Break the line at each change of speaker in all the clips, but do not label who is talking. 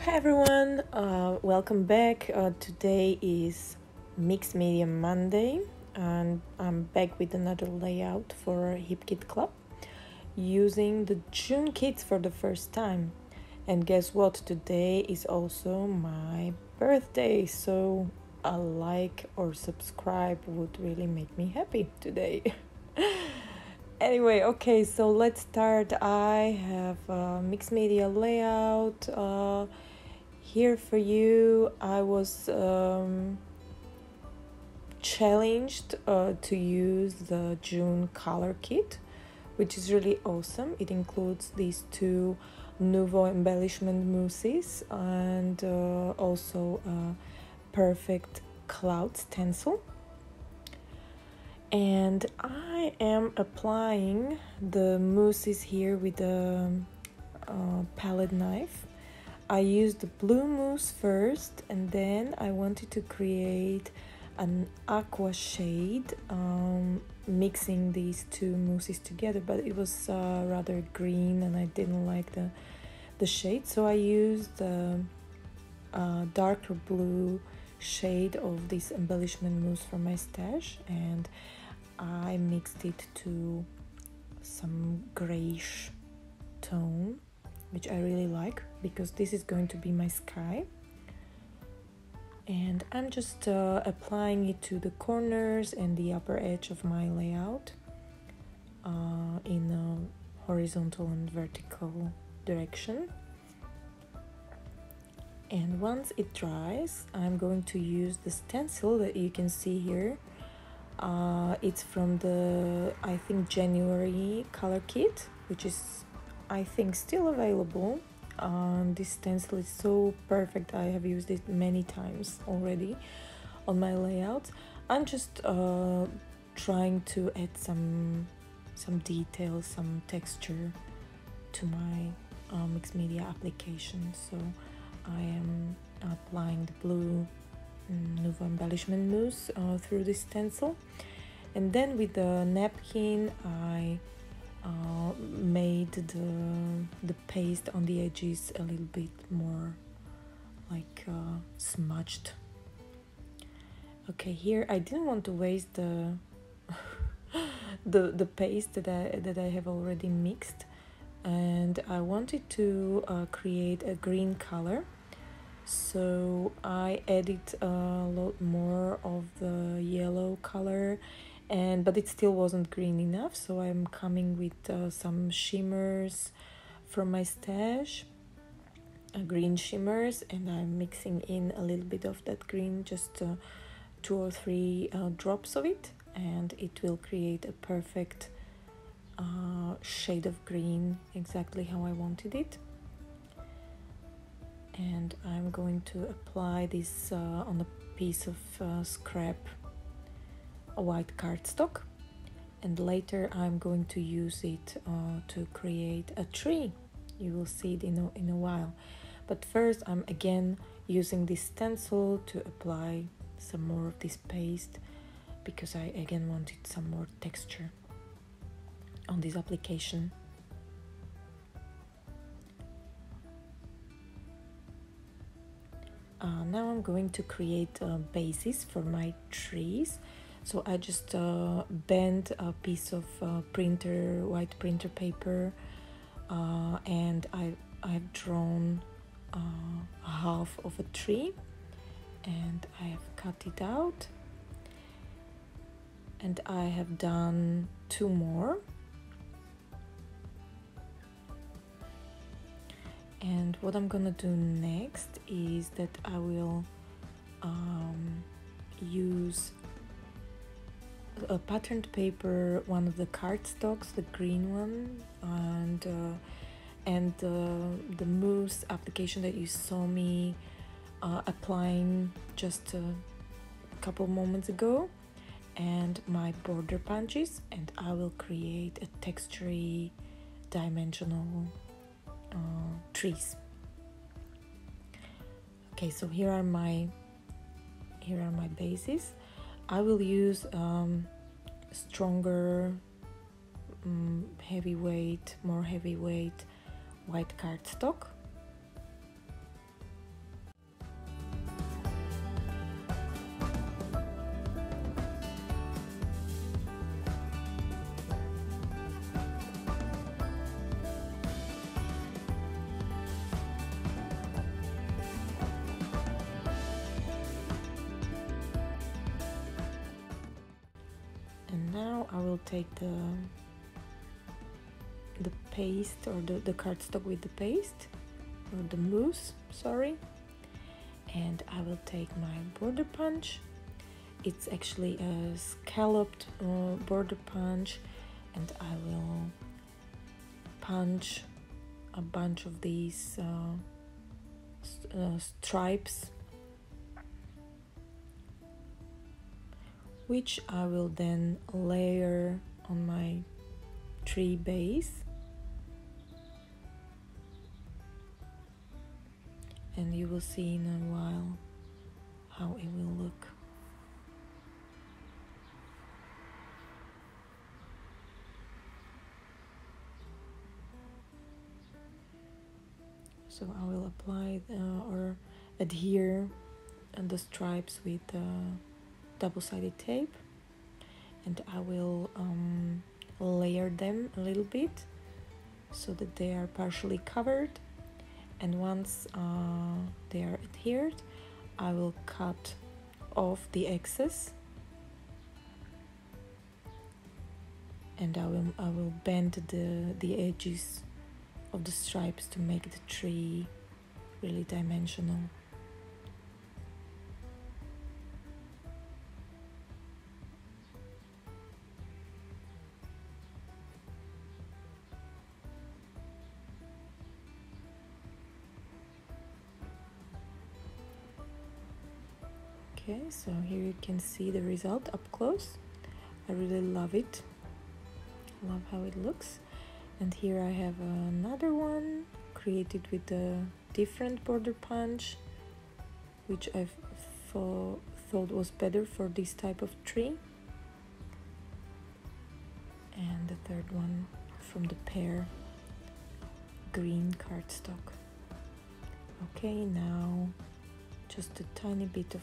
Hi everyone, welcome back. Today is Mixed Media Monday and I'm back with another layout for Hip Kit Club using the June kits for the first time. And guess what? Today is also my birthday, so a like or subscribe would really make me happy today. Anyway, okay, so let's start. I have a mixed media layout here for you. I was challenged to use the June color kit, which is really awesome. It includes these two Nouveau embellishment mousses and also a perfect cloud stencil. And I am applying the mousses here with a palette knife. I used the blue mousse first, and then I wanted to create an aqua shade, mixing these two mousses together, but it was rather green and I didn't like the shade, so I used the darker blue shade of this embellishment mousse from my stash, and I mixed it to some grayish tone, which I really like because this is going to be my sky. And I'm just applying it to the corners and the upper edge of my layout in a horizontal and vertical direction. And once it dries, I'm going to use the stencil that you can see here. It's from the, I think, January color kit, which is, I think, still available. This stencil is so perfect. I have used it many times already on my layouts. I'm just trying to add some details, some texture to my mixed media application. So I am applying the blue Nouveau embellishment mousse through this stencil, and then with the napkin I made the paste on the edges a little bit more like smudged. Okay, here I didn't want to waste the the paste that I have already mixed, and I wanted to create a green color. So I added a lot more of the yellow color, but it still wasn't green enough, so I'm coming with some shimmers from my stash, green shimmers, and I'm mixing in a little bit of that green, just 2 or 3 drops of it, and it will create a perfect shade of green, exactly how I wanted it. And I'm going to apply this on a piece of scrap white cardstock, and later I'm going to use it to create a tree. You will see it in a while, but first I'm again using this stencil to apply some more of this paste because I again wanted some more texture on this application. Now I'm going to create a basis for my trees. So I just bent a piece of white printer paper, and I've drawn half of a tree, and I have cut it out, and I have done 2 more. And what I'm gonna do next is that I will use a patterned paper, one of the cardstocks, the green one, and the mousse application that you saw me applying just a couple moments ago, and my border punches, and I will create a texturey dimensional trees. Okay, so here are my bases. I will use stronger, more heavyweight white cardstock, I will take the paste, or the cardstock with the paste, or the mousse, sorry, and I will take my border punch. It's actually a scalloped border punch, and I will punch a bunch of these stripes, which I will then layer on my tree base, and you will see in a while how it will look. So I will apply or adhere the stripes with double-sided tape, and I will layer them a little bit so that they are partially covered, and once they are adhered, I will cut off the excess, and I will bend the edges of the stripes to make the tree really dimensional. Okay, so here you can see the result up close. I really love it. Love how it looks. And here I have another one created with a different border punch, which I thought was better for this type of tree. And the third one from the pear green cardstock. Okay, now just a tiny bit of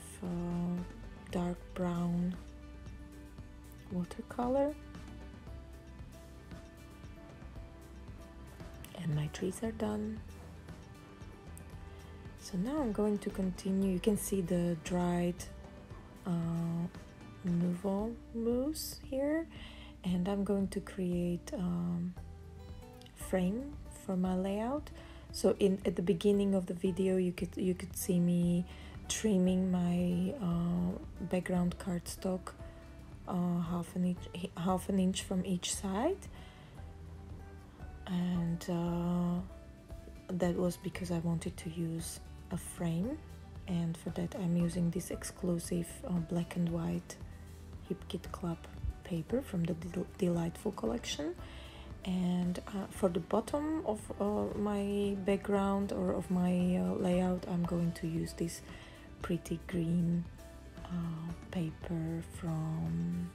dark brown watercolor, and my trees are done. So now I'm going to continue. You can see the dried Nouveau mousse here, and I'm going to create frame for my layout. So at the beginning of the video, you could see me trimming my background cardstock half an inch from each side, and that was because I wanted to use a frame, and for that I'm using this exclusive black and white Hip Kit Club paper from the Delightful collection. And for the bottom of my background or of my layout, I'm going to use this pretty green paper from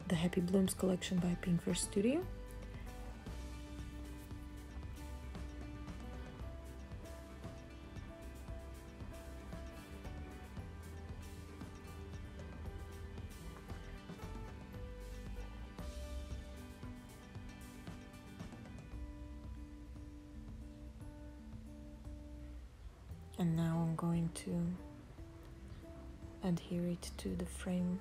the Happy Blooms collection by Pinkverse Studio. And now I'm going to adhere it to the frame.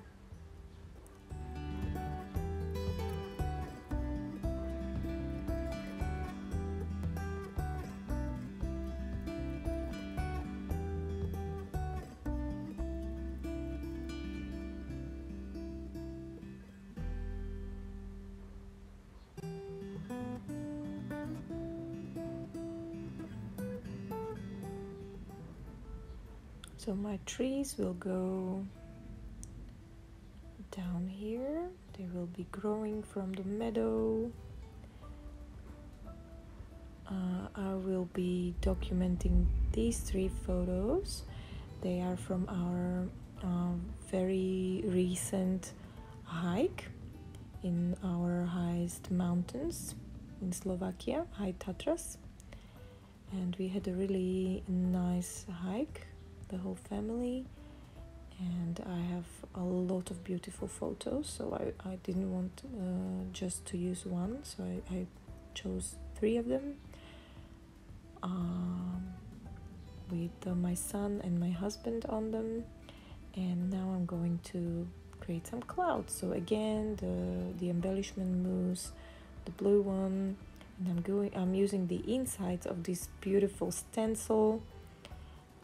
So my trees will go down here. They will be growing from the meadow. I will be documenting these 3 photos. They are from our very recent hike in our highest mountains in Slovakia, High Tatras. And we had a really nice hike, the whole family, and I have a lot of beautiful photos, so I didn't want just to use one, so I chose 3 of them with my son and my husband on them. And now I'm going to create some clouds. So again, the embellishment mousse, the blue one, and I'm using the insides of this beautiful stencil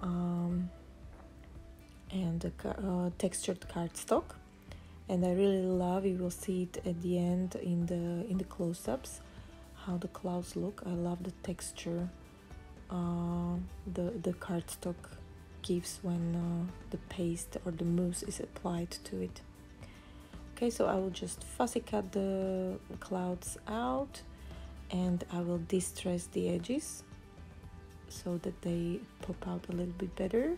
and the textured cardstock. And I really love, you will see it at the end in the close-ups, how the clouds look. I love the texture the cardstock gives when the paste or the mousse is applied to it. Okay, so I will just fussy cut the clouds out, and I will distress the edges so that they pop out a little bit better.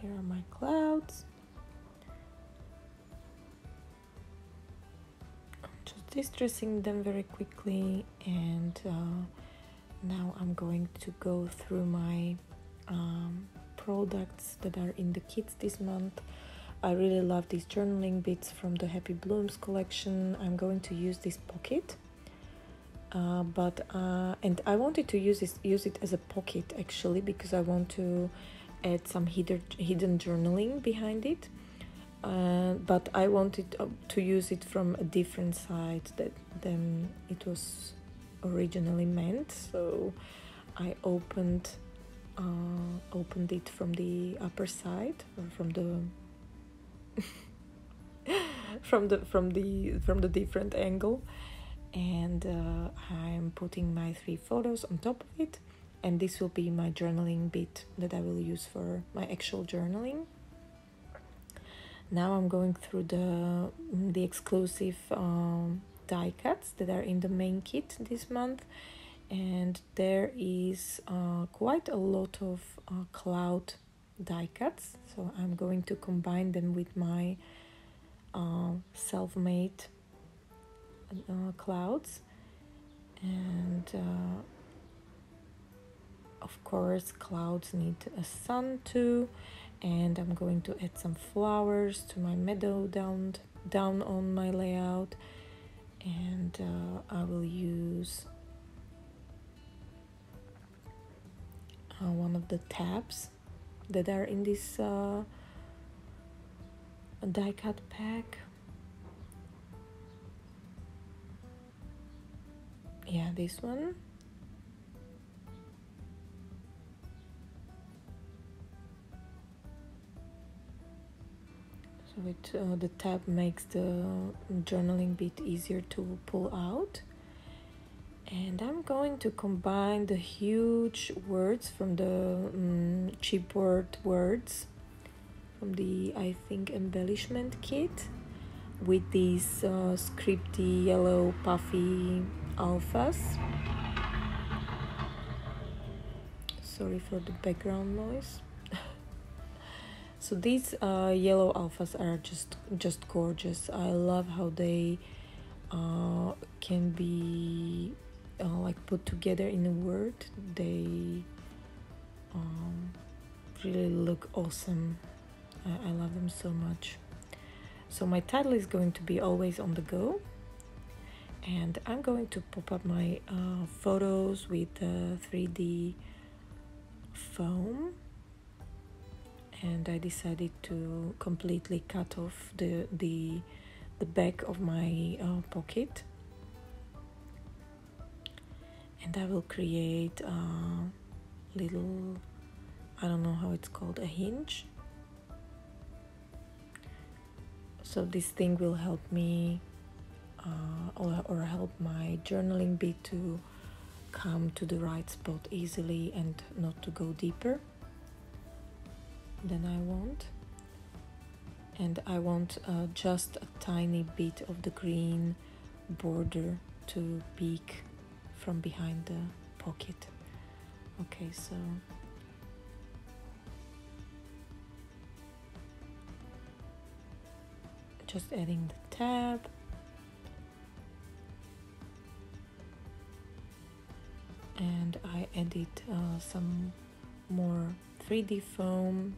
Here are my clouds. I'm just distressing them very quickly, and now I'm going to go through my products that are in the kits this month. I really love these journaling bits from the Happy Blooms collection. I'm going to use this pocket, and I wanted to use it as a pocket actually, because I want to add some hidden journaling behind it, but I wanted to use it from a different side than it was originally meant. So I opened it from the upper side, or from the from the different angle, and I'm putting my 3 photos on top of it. And this will be my journaling bit that I will use for my actual journaling. Now I'm going through the exclusive die cuts that are in the main kit this month, and there is quite a lot of cloud die cuts. So I'm going to combine them with my self-made clouds, and of course clouds need a sun too, and I'm going to add some flowers to my meadow down on my layout, and I will use one of the tabs that are in this die cut pack. Yeah, this one. The tab makes the journaling bit easier to pull out. And I'm going to combine the huge words from the chipboard words from the, I think, embellishment kit with these scripty yellow puffy alphas. Sorry for the background noise. So these yellow alphas are just gorgeous. I love how they can be like put together in a word. They really look awesome. I love them so much. So my title is going to be Always on the Go, and I'm going to pop up my photos with 3D foam. And I decided to completely cut off the back of my pocket, and I will create a little, I don't know how it's called, a hinge. So this thing will help me or help my journaling bit to come to the right spot easily and not to go deeper than I want. And I want just a tiny bit of the green border to peek from behind the pocket. Okay, so just adding the tab, and I added some more 3D foam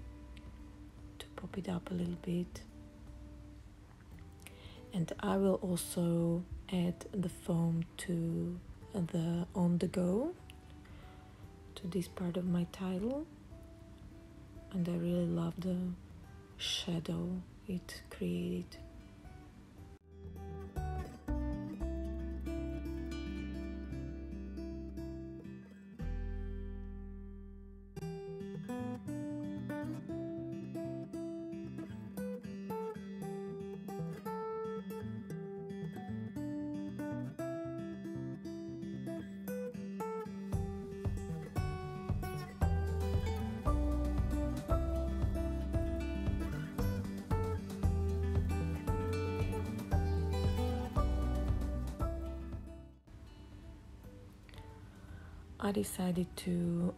to pop it up a little bit. And I will also add the foam to the on the go, to this part of my title. And I really love the shadow it created. I decided to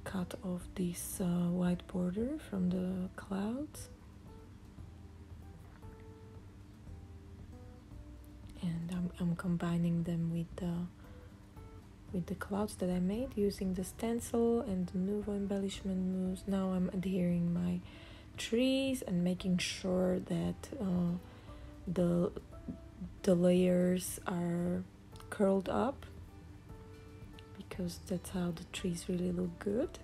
cut off this white border from the clouds, and I'm combining them with the clouds that I made using the stencil and the Nouveau embellishment mousse. Now I'm adhering my trees and making sure that the layers are curled up, because that's how the trees really look good.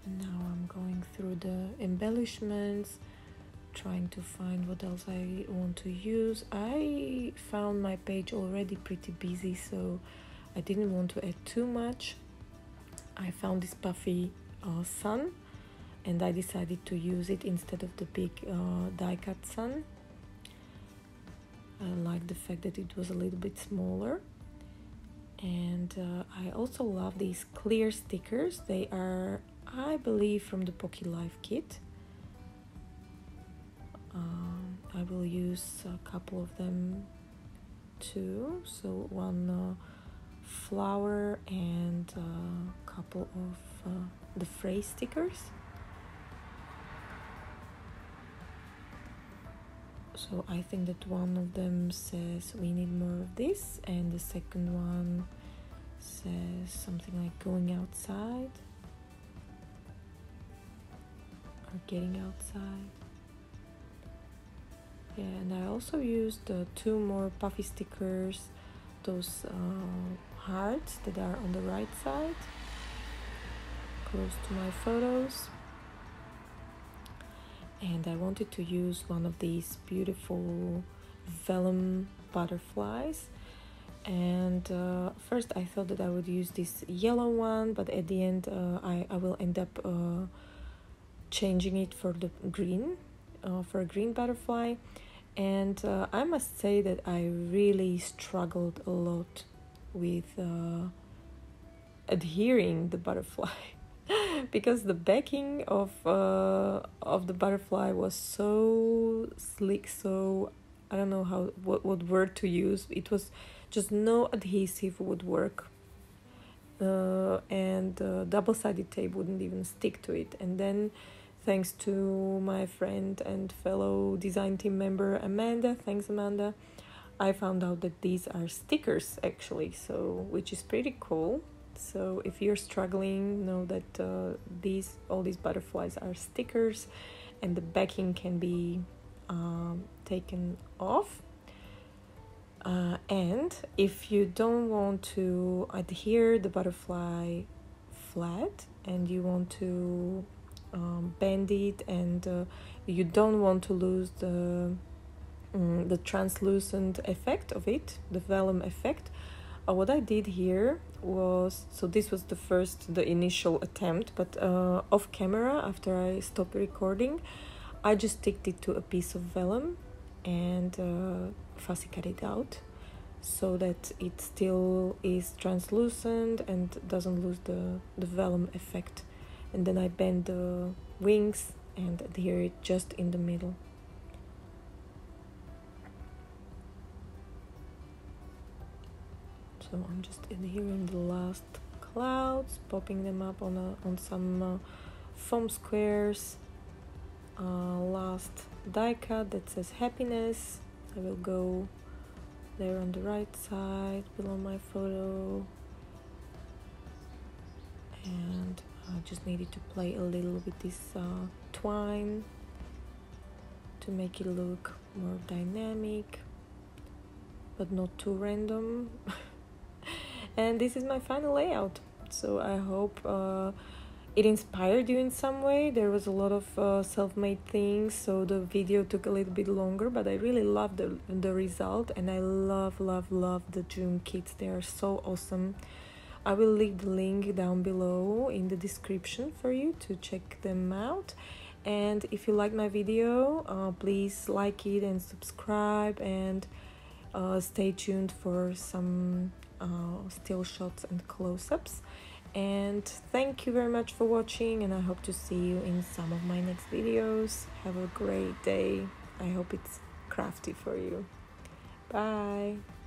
And now I'm going through the embellishments, trying to find what else I want to use. I found my page already pretty busy, so I didn't want to add too much. I found this puffy sun, and I decided to use it instead of the big die-cut sun. I like the fact that it was a little bit smaller. And I also love these clear stickers. They are, I believe, from the Pocky Life kit. I will use a couple of them too. So one flower and a couple of the phrase stickers. So I think that one of them says we need more of this, and the second one says something like going outside or getting outside. Yeah, and I also used two more puffy stickers, those hearts that are on the right side, close to my photos. And I wanted to use one of these beautiful vellum butterflies. And first I thought that I would use this yellow one, but at the end I will end up changing it for the green, for a green butterfly. And I must say that I really struggled a lot with adhering the butterfly because the backing of the butterfly was so slick, so I don't know what word to use. It was just no adhesive would work, and double-sided tape wouldn't even stick to it. And then, thanks to my friend and fellow design team member Amanda, thanks Amanda, I found out that these are stickers actually, so which is pretty cool. So if you're struggling, know that all these butterflies are stickers, and the backing can be taken off. And if you don't want to adhere the butterfly flat and you want to bend it, and you don't want to lose the translucent effect of it, the vellum effect, what I did here was, so this was the initial attempt, but off camera, after I stopped recording, I just sticked it to a piece of vellum and fussy cut it out so that it still is translucent and doesn't lose the vellum effect. And then I bend the wings and adhere it just in the middle. So I'm just adhering the last clouds, popping them up on some foam squares. Last die cut that says happiness. I will go there on the right side below my photo, and I just needed to play a little with this twine to make it look more dynamic but not too random. And this is my final layout, so I hope it inspired you in some way. There was a lot of self-made things, so the video took a little bit longer, but I really love the result, and I love the June kits. They are so awesome. I will leave the link down below in the description for you to check them out. And if you like my video, please like it and subscribe, and stay tuned for some still shots and close-ups. And thank you very much for watching, and I hope to see you in some of my next videos. Have a great day. I hope it's crafty for you. Bye.